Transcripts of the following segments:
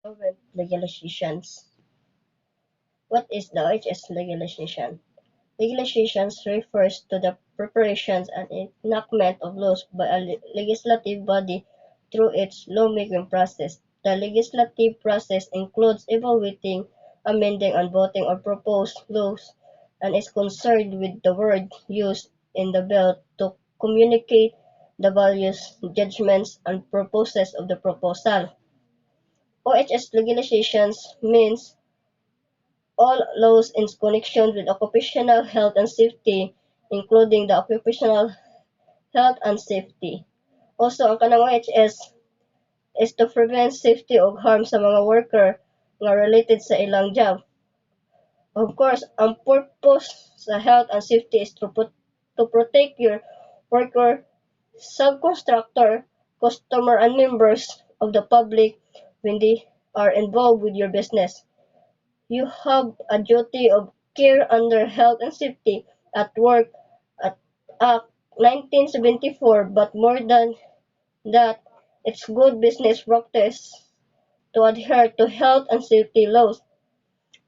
Government Legalizations. What is the OHS legislation? Legislations refers to the preparations and enactment of laws by a legislative body through its lawmaking process. The legislative process includes evaluating, amending, and voting on proposed laws and is concerned with the word used in the bill to communicate the values, judgments, and purposes of the proposal. OHS legislations means all laws in connection with occupational health and safety, including the occupational health and safety. Also, ang kanang OHS is to prevent safety o harm sa mga worker nga related sa ilang job. Of course, ang purpose sa health and safety is to protect your worker, subcontractor, customer, and members of the public when they are involved with your business. You have a duty of care under Health and Safety at Work at Act 1974, but more than that, it's good business practice to adhere to health and safety laws.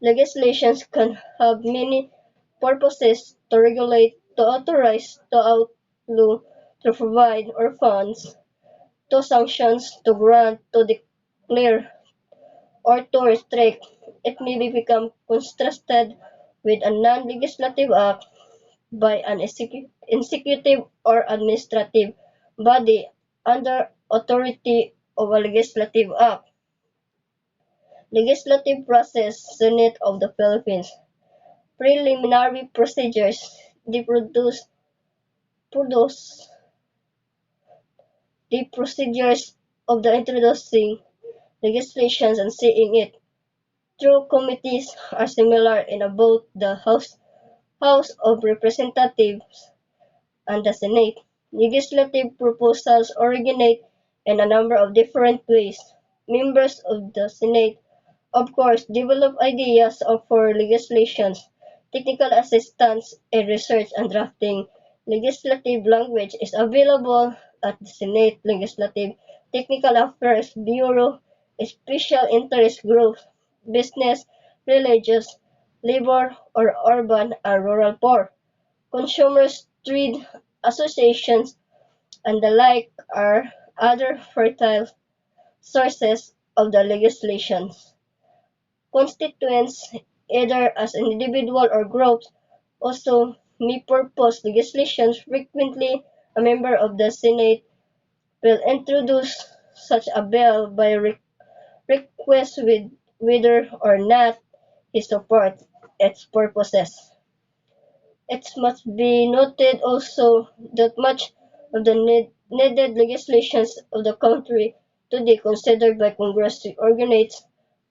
Legislations can have many purposes: to regulate, to authorize, to outlaw, to provide or funds, to sanctions, to grant, to declare, or to restrict. It may become contrasted with a non-legislative act by an executive or administrative body under authority of a legislative act. Legislative process, Senate of the Philippines. Preliminary procedures. They produce the procedures of the introducing legislation and seeing it through committees are similar in both the House of Representatives and the Senate. Legislative proposals originate in a number of different ways. Members of the Senate, of course, develop ideas for legislations, technical assistance in research and drafting. Legislative language is available at the Senate Legislative Technical Affairs Bureau, special interest groups, business, religious, labor, or urban and rural poor. Consumers, trade associations, and the like are other fertile sources of the legislations. Constituents, either as an individual or groups, also may propose legislation. Frequently, a member of the Senate will introduce such a bill by request with whether or not he supports its purposes. It must be noted also that much of the needed legislations of the country today considered by Congress originates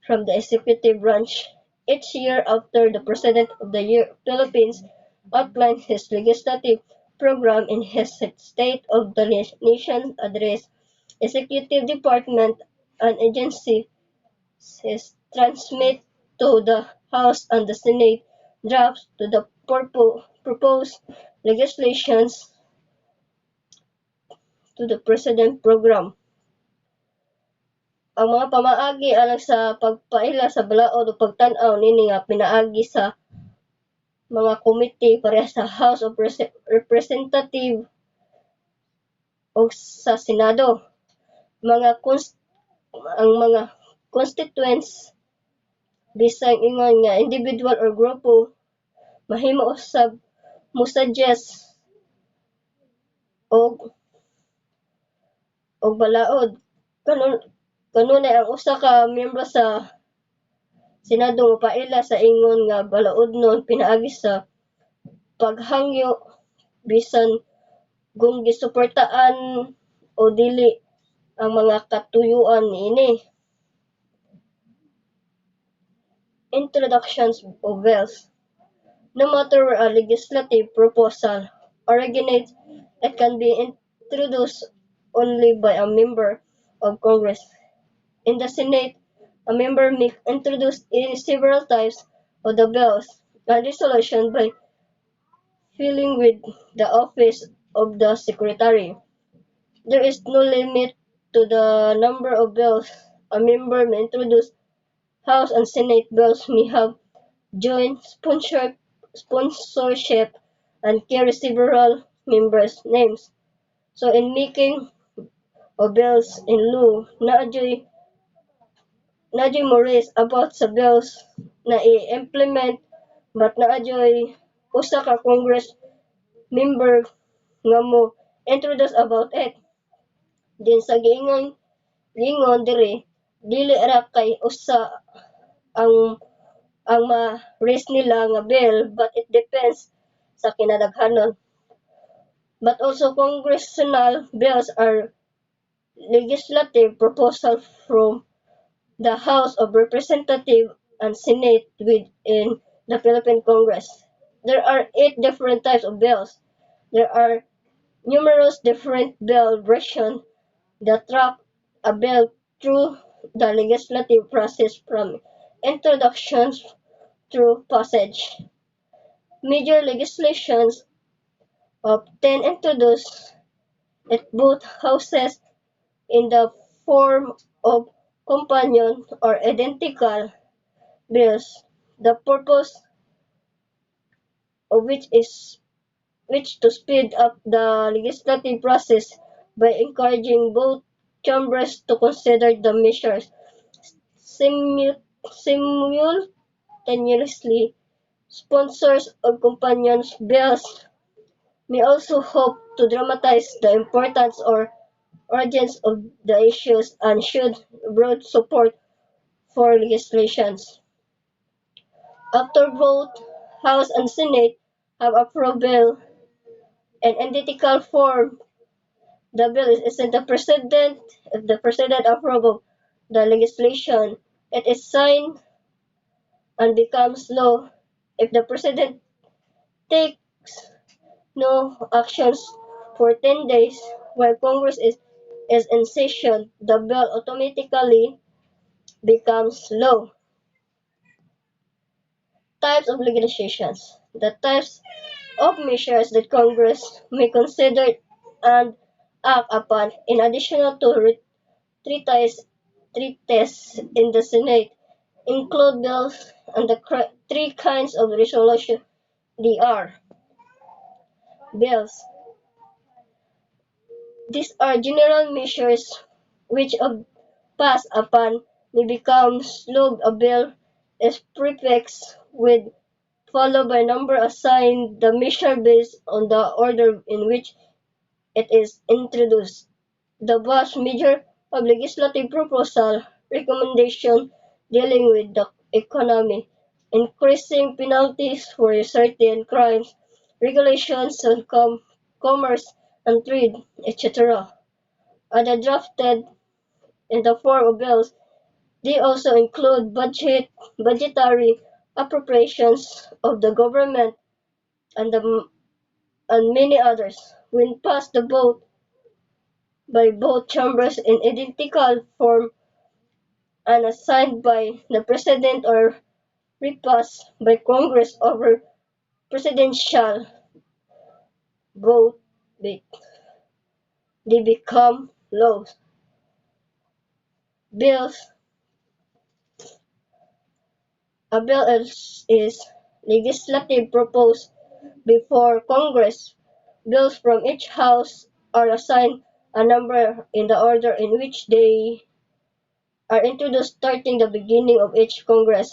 from the executive branch. Each year after the President of the Philippines outlines his legislative program in his State of the Nation address, executive department and agencies transmit to the House and the Senate drafts to the proposed legislations to the President program. Ang mga pamaagi alang sa pagpaila sa balaod o pagtan-aw nini nga pinaagi sa mga committee pareha sa House of Representative o sa Senado. Ang mga constituents bisag ingon nga individual or grupo mahimo usab mo suggest og balaod kanunay ang usa ka miyembro sa Senado mopaila sa ingon nga balaodnon pinaagi sa paghangyo bisan kung gisuportaan o dili ang mga katuyuan niini. Introductions of bills. No matter where a legislative proposal originates, it can be introduced only by a member of Congress. In the Senate, a member may introduce several types of the bills and resolution by filling with the office of the secretary. There is no limit to the number of bills a member may introduce House and Senate bills may have joint sponsorship and carry several members' names. So in making of bills in lieu, naadyo'y moris about sa bills na i-implement but naadyo'y usa ka Congress member nga mo introduce about it. Din sa giingon diri dili ra kay usa ang ma-raise nila nga bill but it depends sa kinadaghanon. But also congressional bills are legislative proposal from the House of Representatives and Senate within the Philippine Congress. There are 8 different types of bills. There are numerous different bill versions that track a bill through the legislative process from introduction through passage. Major legislations often introduced at both houses in the form of companion or identical bills, the purpose of which to speed up the legislative process by encouraging both chambers to consider the measures simultaneously. Sponsors of companion bills may also hope to dramatize the importance or urgency of the issues and should broad support for legislations. After both House and Senate have approved bill in identical form, the bill is sent to the President. If the President approves the legislation, it is signed and becomes law. If the President takes no actions for 10 days while Congress is in session, the bill automatically becomes law. Types of legislations. The types of measures that Congress may consider and act upon, in addition to treaties in the Senate, include bills and the 3 kinds of resolution. They are bills. These are general measures which, if passed upon, may become law. A bill is prefixed with followed by number assigned the measure based on the order in which it is introduced. The vast majority of legislative proposal recommendation dealing with the economy, increasing penalties for certain crimes, regulations on commerce and trade, etc., are drafted in the form of bills. They also include budgetary appropriations of the government and, and many others. When passed the vote by both chambers in identical form and assigned by the President or repassed by Congress over presidential vote, they become laws. Bills. A bill is legislative proposed before Congress. Bills from each house are assigned a number in the order in which they are introduced starting the beginning of each Congress.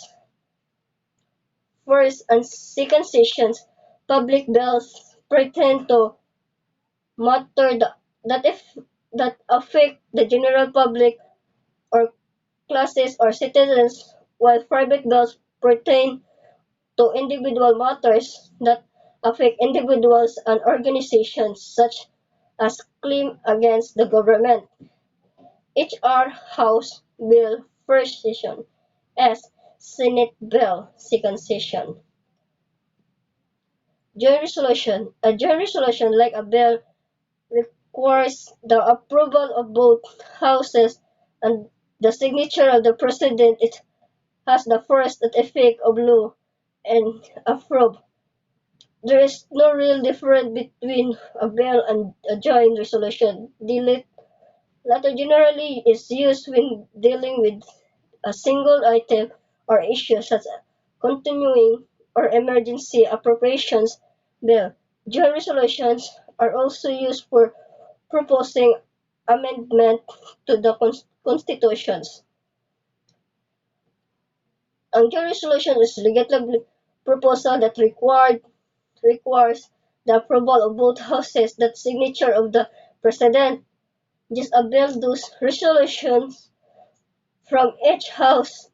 First and second sessions, public bills pertain to matters that affect the general public or classes or citizens, while private bills pertain to individual matters that affect individuals and organizations, such as claims against the government. H.R. House Bill First Session. S. Senate Bill Second Session. Joint resolution. A joint resolution, like a bill, requires the approval of both houses and the signature of the President. It has the first effect of law and approved. There is no real difference between a bill and a joint resolution. Delete Latter generally is used when dealing with a single item or issue such as continuing or emergency appropriations bill. Joint resolutions are also used for proposing amendment to the constitutions. Ang joint resolution is legislative proposal that requires the approval of both houses, that signature of the president. Just a bill, those resolutions from each house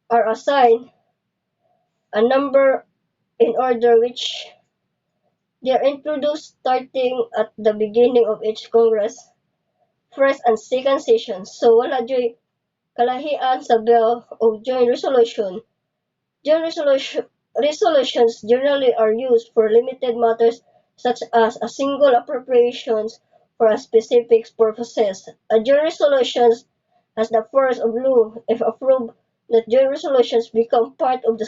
are assigned a number in order which they are introduced starting at the beginning of each Congress, first and second sessions. So wala joy kalahian sa bill of joint resolution. Joint resolutions generally are used for limited matters such as a single appropriations for a specific purposes. A joint resolution has the force of law if approved that joint resolutions become part of the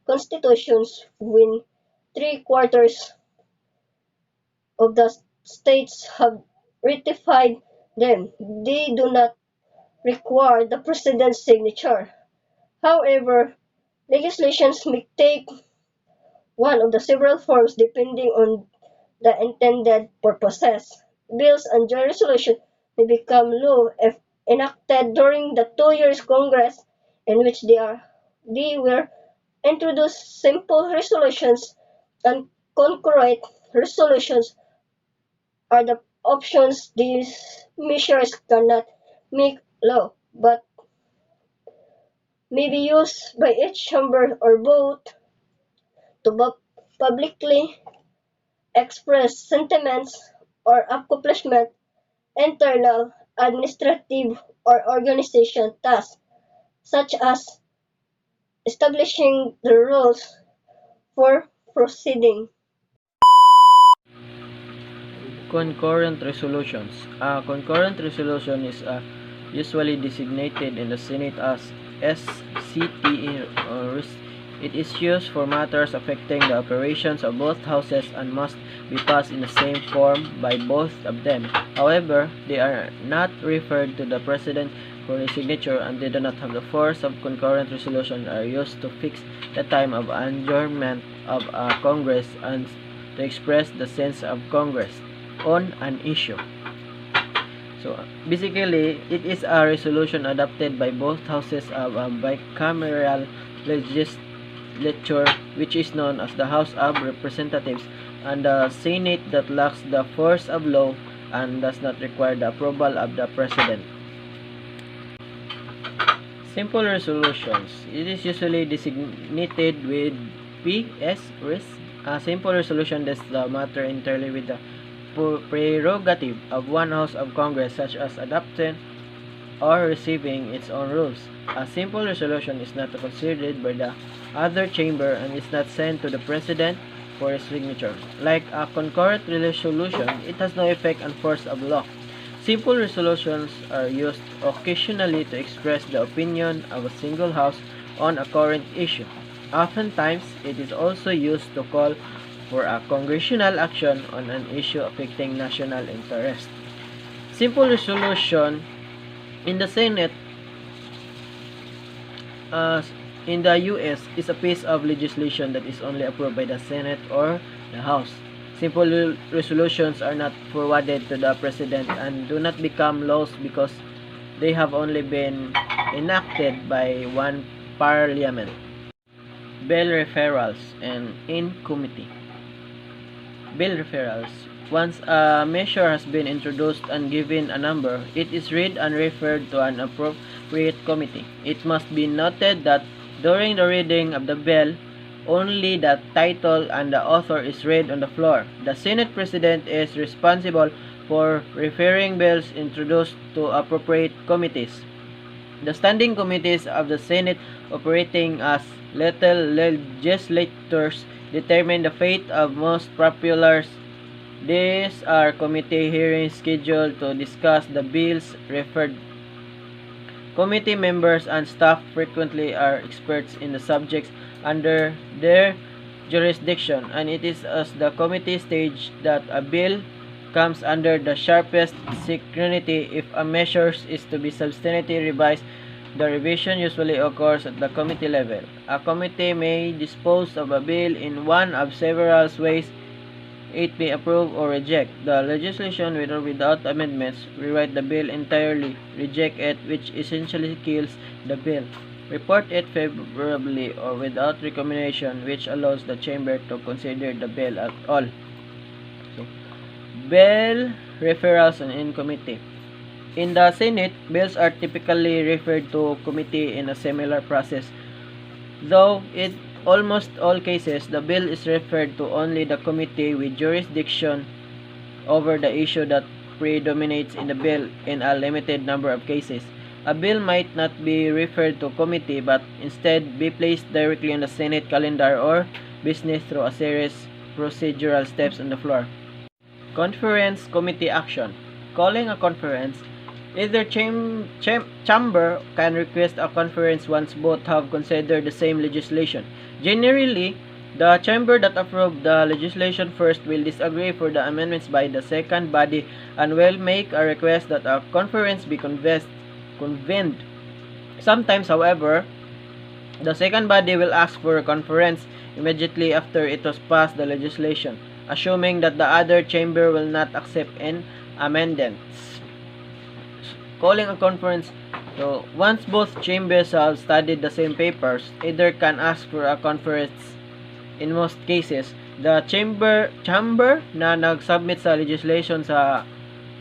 constitutions when three-quarters of the states have ratified them. They do not require the president's signature. However, legislations may take one of the several forms depending on the intended purposes. Bills and joint resolutions may become law if enacted during the 2 years Congress in which they were introduced. Simple resolutions and concurrent resolutions are the options. These measures cannot make law, but may be used by each chamber or both to publicly express sentiments or accomplishment, internal, administrative, or organization tasks, such as establishing the rules for proceeding. Concurrent resolutions. A concurrent resolution is usually designated in the Senate as SCT, or it is used for matters affecting the operations of both houses and must be passed in the same form by both of them. However, they are not referred to the President for his signature, and they do not have the force of concurrent resolution, are used to fix the time of adjournment of Congress and to express the sense of Congress on an issue. So basically, it is a resolution adopted by both houses of a bicameral legislature, which is known as the House of Representatives, and the Senate, that lacks the force of law and does not require the approval of the President. Simple resolutions. It is usually designated with PS. A simple resolution does the matter entirely with the prerogative of one house of Congress, such as adopting or receiving its own rules. A simple resolution is not considered by the other chamber and is not sent to the President for his signature. Like a concurrent resolution, it has no effect and force of law. Simple resolutions are used occasionally to express the opinion of a single house on a current issue. Oftentimes, it is also used to call for a congressional action on an issue affecting national interest. Simple resolution in the Senate in the US is a piece of legislation that is only approved by the Senate or the House. Simple resolutions are not forwarded to the President and do not become laws because they have only been enacted by one parliament. Bill referrals and in committee. Bill referrals. Once a measure has been introduced and given a number, it is read and referred to an appropriate committee. It must be noted that during the reading of the bill, only the title and the author is read on the floor. The Senate President is responsible for referring bills introduced to appropriate committees. The standing committees of the Senate, operating as little legislators, determine the fate of most popular. These are committee hearings scheduled to discuss the bills referred. Committee members and staff frequently are experts in the subjects under their jurisdiction, and it is at the committee stage that a bill comes under the sharpest scrutiny if a measure is to be substantially revised. The revision usually occurs at the committee level. A committee may dispose of a bill in one of several ways. It may approve or reject the legislation with or without amendments, rewrite the bill entirely, reject it, which essentially kills the bill, report it favorably or without recommendation, which allows the chamber to consider the bill at all. So, bill referrals in committee. In the Senate, bills are typically referred to committee in a similar process, though in almost all cases, the bill is referred to only the committee with jurisdiction over the issue that predominates in the bill in a limited number of cases. A bill might not be referred to committee but instead be placed directly on the Senate calendar or business through a series procedural steps on the floor. Conference committee action. Calling a conference. Either chamber can request a conference once both have considered the same legislation. Generally, the chamber that approved the legislation first will disagree for the amendments by the second body and will make a request that a conference be convened. Sometimes, however, the second body will ask for a conference immediately after it has passed the legislation, assuming that the other chamber will not accept an amendments. Calling a conference. So, once both chambers have studied the same papers, either can ask for a conference. In most cases, the chamber na nag-submit sa legislation sa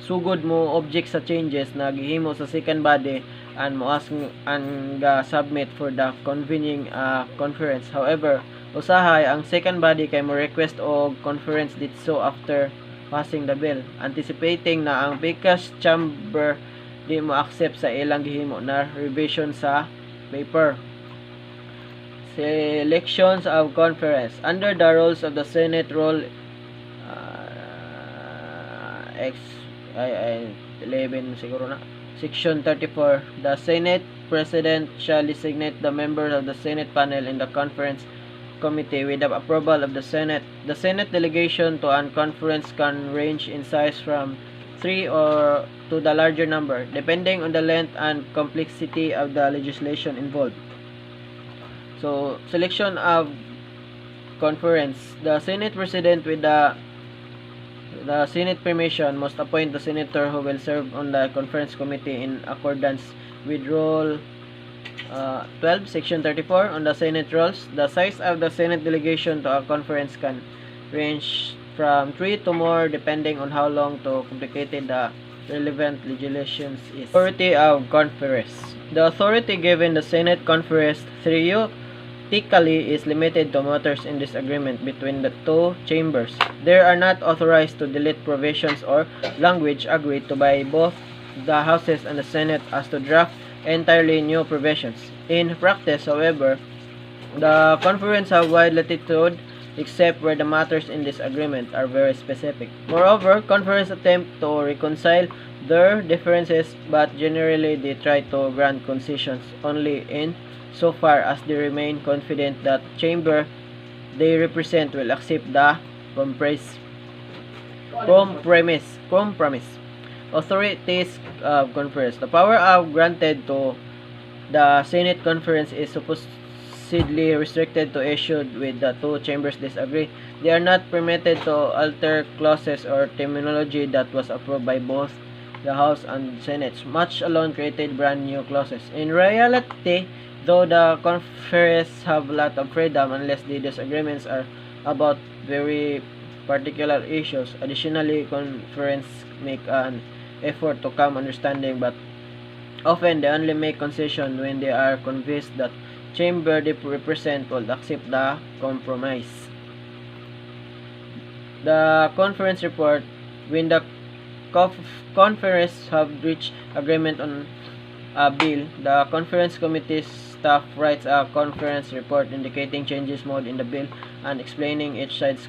sugod mo object sa changes na gihimo sa second body and mo ask and submit for the convening conference. However, usahay ang second body kay mo request og conference dito after passing the bill, anticipating na ang biggest chamber di mo accept sa ilang gihimo na revision sa paper. Selections of conference. Under the rules of the Senate Rule 11 siguro na. Section 34. The Senate President shall designate the members of the Senate panel in the conference committee with the approval of the Senate. The Senate delegation to a conference can range in size from 3 or to the larger number, depending on the length and complexity of the legislation involved. So, selection of conference. The Senate President with the Senate permission must appoint the senator who will serve on the conference committee in accordance with Rule 12, Section 34 on the Senate rules. The size of the Senate delegation to a conference can range from 3 to more depending on how long to complicated the relevant legislation is. Authority of conference. The authority given the Senate conference theoretically is limited to matters in disagreement between the two chambers. They are not authorized to delete provisions or language agreed to by both the Houses and the Senate as to draft entirely new provisions. In practice, however, the conference have wide latitude except where the matters in disagreement are very specific. Moreover, conference attempt to reconcile their differences, but generally they try to grant concessions only in so far as they remain confident that chamber they represent will accept the compromise. Authorities of conference. The power of granted to the Senate conference is supposedly restricted to issues with the two chambers disagree. They are not permitted to alter clauses or terminology that was approved by both the House and Senate, much alone created brand new clauses. In reality, though the conference have a lot of freedom unless the disagreements are about very particular issues. Additionally, conference make an effort to come understanding, but often they only make concession when they are convinced that chamber they represent will accept the compromise. The conference report. When the conference have reached agreement on a bill, the conference committee staff writes a conference report indicating changes made in the bill and explaining each side's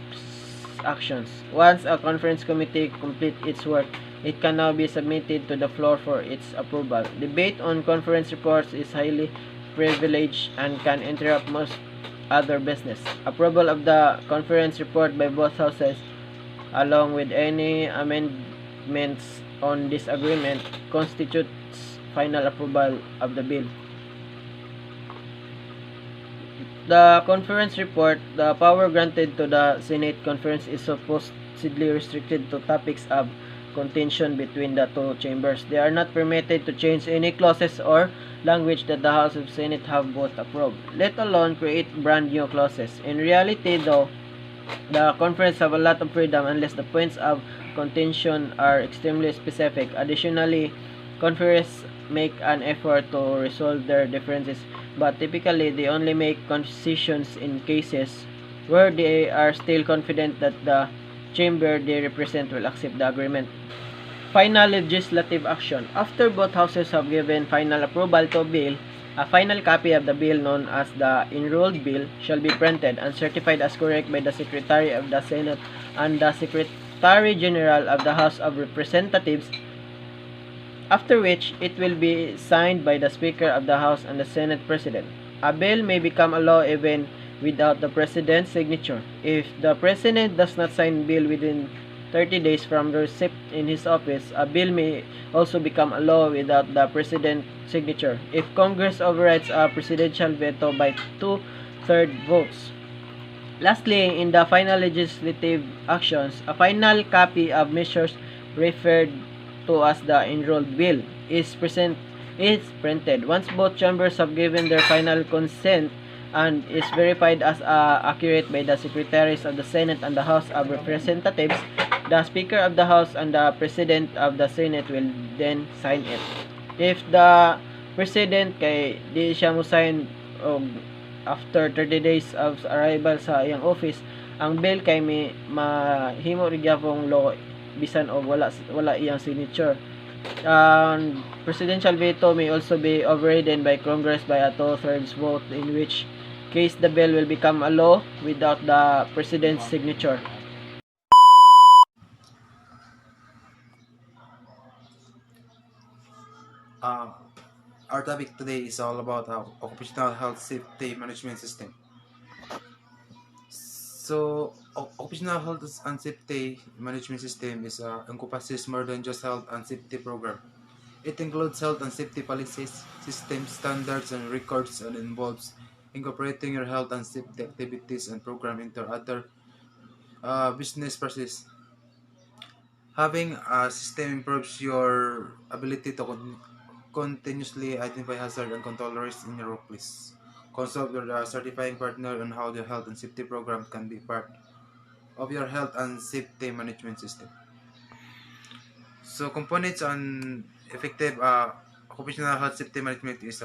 actions. Once a conference committee completes its work, it can now be submitted to the floor for its approval. Debate on conference reports is highly privileged and can interrupt most other business. Approval of the conference report by both houses along with any amendments on this agreement, constitutes final approval of the bill. The conference report, the power granted to the Senate conference is supposedly restricted to topics of contention between the two chambers. They are not permitted to change any clauses or language that the House of Senate have both approved, let alone create brand new clauses. In reality, though, the conference have a lot of freedom unless the points of contention are extremely specific. Additionally, conference make an effort to resolve their differences, but typically they only make concessions in cases where they are still confident that the chamber they represent will accept the agreement. Final legislative action. After both houses have given final approval to a bill, a final copy of the bill known as the enrolled bill shall be printed and certified as correct by the Secretary of the Senate and the Secretary General of the House of Representatives, after which it will be signed by the Speaker of the House and the Senate President. A bill may become a law even without the President's signature. If the President does not sign bill within 30 days from the receipt in his office, a bill may also become a law without the President's signature if Congress overrides a presidential veto by two-thirds votes. Lastly, in the final legislative actions, a final copy of measures referred to as the enrolled bill is printed. Once both chambers have given their final consent and is verified as accurate by the Secretaries of the Senate and the House of Representatives, the Speaker of the House and the President of the Senate will then sign it. If the President kay di siya mo sign after 30 days of arrival sa iyang office, ang bill kay may mahimo ri gyapong law bisan og wala iyang signature. Presidential veto may also be overridden by Congress by a two-thirds vote, in which case the bill will become a law without the President's signature. Our topic today is all about occupational health safety management system. So, occupational health and safety management system encompasses more than just health and safety program. It includes health and safety policies, systems, standards, and records, and involves incorporating your health and safety activities and program into other business processes. Having a system improves your ability to continuously identify hazard and control risks in your workplace. Consult with a certifying partner on how the health and safety program can be part of your health and safety management system. So, components on effective occupational health safety management is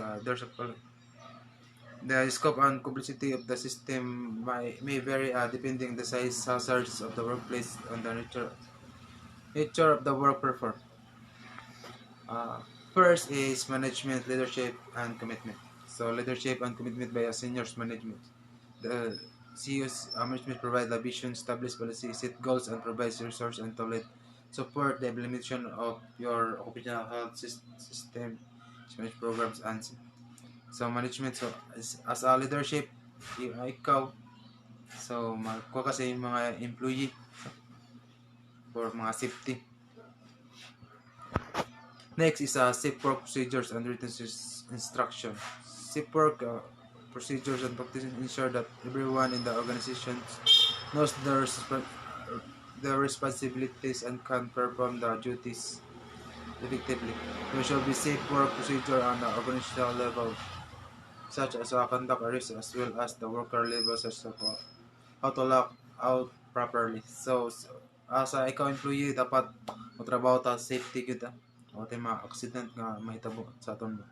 the scope and complexity of the system may vary depending the size, hazards of the workplace, and the nature of the work performed. Uh, First is management, leadership, and commitment. So leadership and commitment by a seniors management. The CEO's management provide the vision, establish policy, set goals, and provides resources and to lead support the implementation of your occupational health system, management programs, and so management. So as a leadership, ikaw, so magkuha ka sa iyong mga employee for mga safety. Next is safe work procedures and written instruction. Safe work procedures and practices ensure that everyone in the organization knows their responsibilities and can perform the duties effectively. There should be safe work procedure on the organizational level, such as conduct a risk as well as the worker level, such as how to lock out properly. So as a ikaw employee, dapat magtrabaho ta safety gyud o tay mga accident nga mahitabo sa aton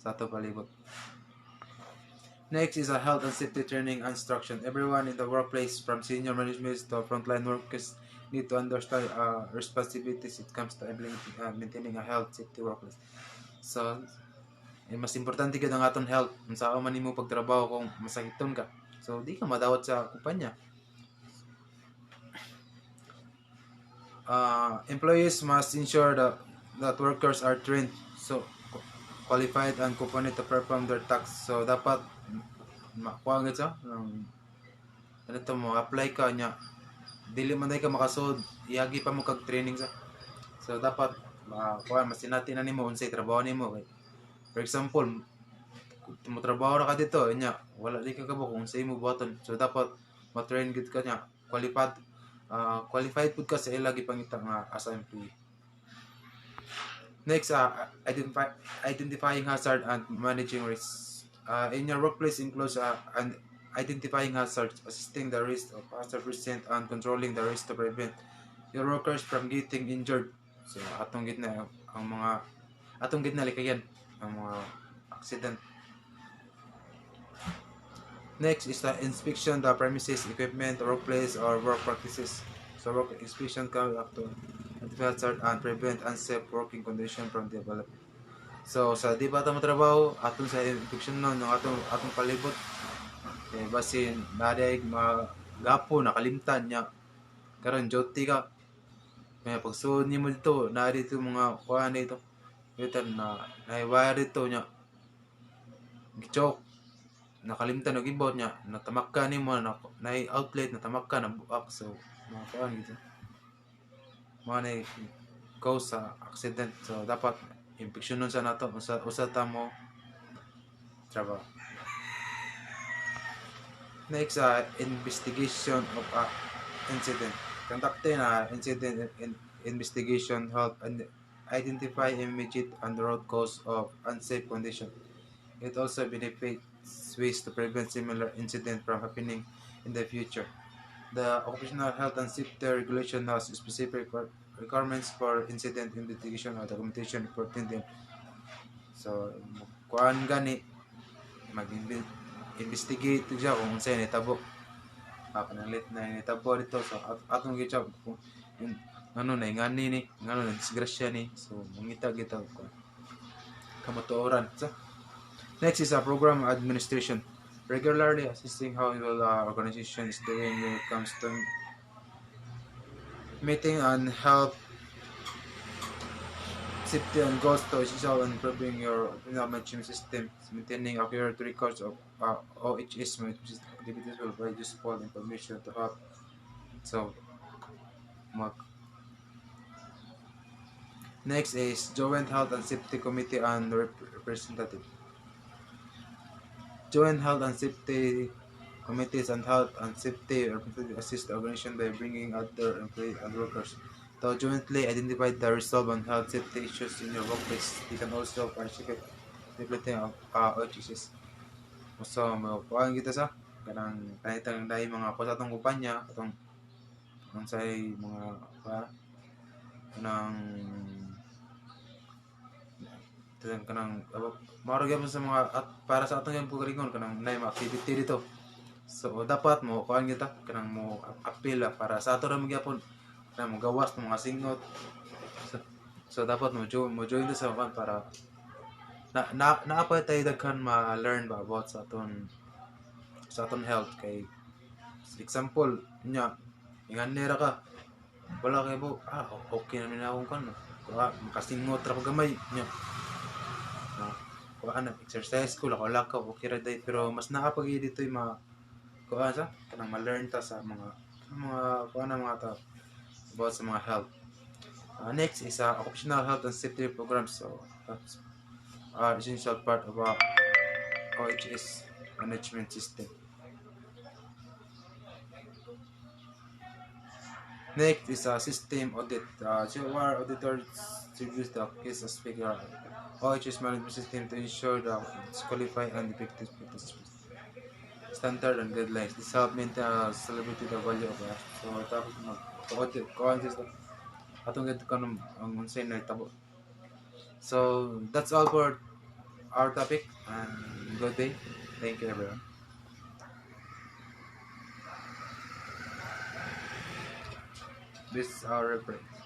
palibot. Next is a health and safety training and instruction. Everyone in the workplace, from senior management to frontline workers, need to understand responsibilities it comes to maintaining a health safety workplace. So, mas importante gyud ang aton health. Unsa man nimo pagtrabaho kung masakiton ka. So, di ka madawat sa kumpanya. Employees must ensure that workers are trained, so qualified and competent to perform their tasks. So dapat makuha gid sa ano to mo apply ka nya dili man day ka makasud, iyagi pa mo kag training sa. So dapat kuan masinati na nimo unsay trabaho nimo kay. For example, kung trabaho ra ka dito, nya wala di ka kabo kung unsay mo buhaton. So dapat ma-train gid ka nya, qualified pud ka sa ila gipangita nga as a employee. Next, identifying hazard and managing risks. In your workplace includes and identifying hazards, assessing the risk of hazard present, and controlling the risk to prevent your workers from getting injured. So atong gitna ang mga atong gitna likayan ang mga accident. Next is the inspection the premises, equipment, workplace, or work practices. So work inspection can up to hazard and prevent unsafe working condition from develop. So sa di ba ta trabaho atong sa inspection non ng atong palibot basin naday magapo nakalimtan nya karon duty ka may pagsuod nimo dito na dito mga kuan dito bitan na wire dito nya gichok nakalimtan og ibot nya natamakka nimo na outlet natamakka na buak so mga kuan gitu mga cause sa accident. So dapat impeksyonon sa nato usa ta mo trabaho. Next, investigation of incident. Conducting incident investigation help and identify immediate and root cause of unsafe condition. It also benefits ways to prevent similar incident from happening in the future. The Occupational Health and Safety Regulation has specific requirements for incident investigation or documentation reporting them. So, kuan gani mag-investigate siya kung unsay nitabo. Panalit na nitabo dito so atong gichab kung ano na ingani ni, ngano na disgrasya ni. So, mangita kita ko kamatuoran. So, next is a program administration. Regularly assisting how your organization is doing when it comes to meeting and help safety and goals to essential in improving your management system. Maintaining accurate records of OHS management system activities will provide useful information to help. So, next is Joint Health and Safety Committee and Representative. Joint Health and Safety Committees and Health and Safety representatives assist the organization by bringing other employees and workers to jointly identify the resolve and health safety issues in your workplace. You can also participate in implementing OHS. So, mapuan kita sa kanang kahitang dahil mga po sa atong kumpanya, atong sa mga kanang maro gyapon sa mga para sa atong yang pagringon kanang nay mga activity dito. So dapat mo kuan kita kanang mo appeal para sa ato ra magyapon na mo gawas ng mga singot. So dapat mo join sa kuan para na pa tayo daghan ma-learn ba about sa aton health kay example nya inganera ka wala kay po okay na minawon kan makasingot ra ko gamay nya kuan na exercise ko lakaw okay ra day pero mas nakapag dito yung mga kuan sa kanang ma-learn ta sa mga kuan na mga ta about sa mga health. Next is occupational health and safety programs. So are essential part of our OHS management system. Next is a system audit. COR auditors reviews the case aspect of OHS management system to ensure that it's qualified and effective standard and guidelines. This help maintain celebrity the value of it. So tapos mag-audit ko atong gid kanang ang unsay na tabo. So that's all for our topic and good day. Thank you everyone. This is our reference.